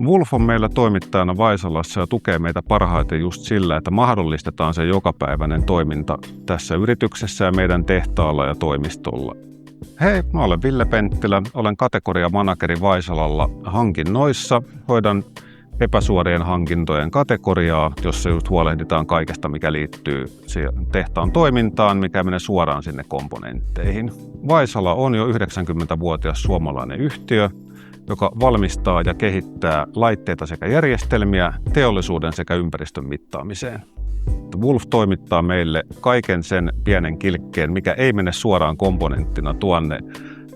Wolf on meillä toimittajana Vaisalassa ja tukee meitä parhaiten just sillä, että mahdollistetaan se jokapäiväinen toiminta tässä yrityksessä ja meidän tehtaalla ja toimistolla. Hei, mä olen Ville Penttilä, olen kategoriamanageri Vaisalalla hankinnoissa, hoidan epäsuorien hankintojen kategoriaa, jossa just huolehditaan kaikesta, mikä liittyy siihen tehtaan toimintaan, mikä menee suoraan sinne komponentteihin. Vaisala on jo 90-vuotias suomalainen yhtiö, joka valmistaa ja kehittää laitteita sekä järjestelmiä teollisuuden sekä ympäristön mittaamiseen. Wolf toimittaa meille kaiken sen pienen kilkkeen, mikä ei mene suoraan komponenttina tuonne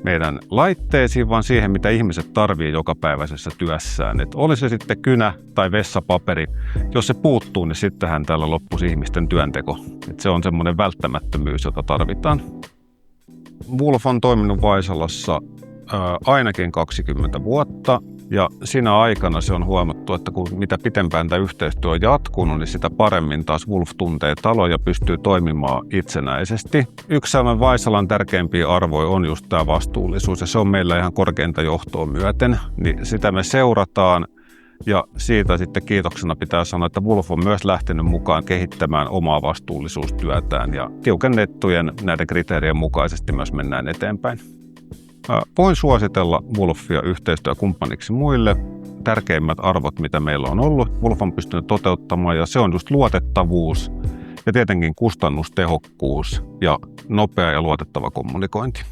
meidän laitteisiin, vaan siihen, mitä ihmiset tarvitsee jokapäiväisessä työssään. Et oli se sitten kynä tai vessapaperi, jos se puuttuu, niin sittenhän täällä loppuisi ihmisten työnteko. Et se on semmoinen välttämättömyys, jota tarvitaan. Wolf on toiminut Vaisalassa ainakin 20 vuotta, ja siinä aikana se on huomattu, että kun mitä pitempään tämä yhteistyö on jatkunut, niin sitä paremmin taas Wolf tuntee talon ja pystyy toimimaan itsenäisesti. Yksi Vaisalan tärkeimpiä arvoja on just tämä vastuullisuus, ja se on meillä ihan korkeinta johtoa myöten, niin sitä me seurataan. Ja siitä sitten kiitoksena pitää sanoa, että Wolf on myös lähtenyt mukaan kehittämään omaa vastuullisuustyötään, ja tiukennettujen näiden kriteerien mukaisesti myös mennään eteenpäin. Voin suositella Wolfia yhteistyökumppaniksi muille. Tärkeimmät arvot, mitä meillä on ollut, Wolf on pystynyt toteuttamaan, ja se on just luotettavuus ja tietenkin kustannustehokkuus ja nopea ja luotettava kommunikointi.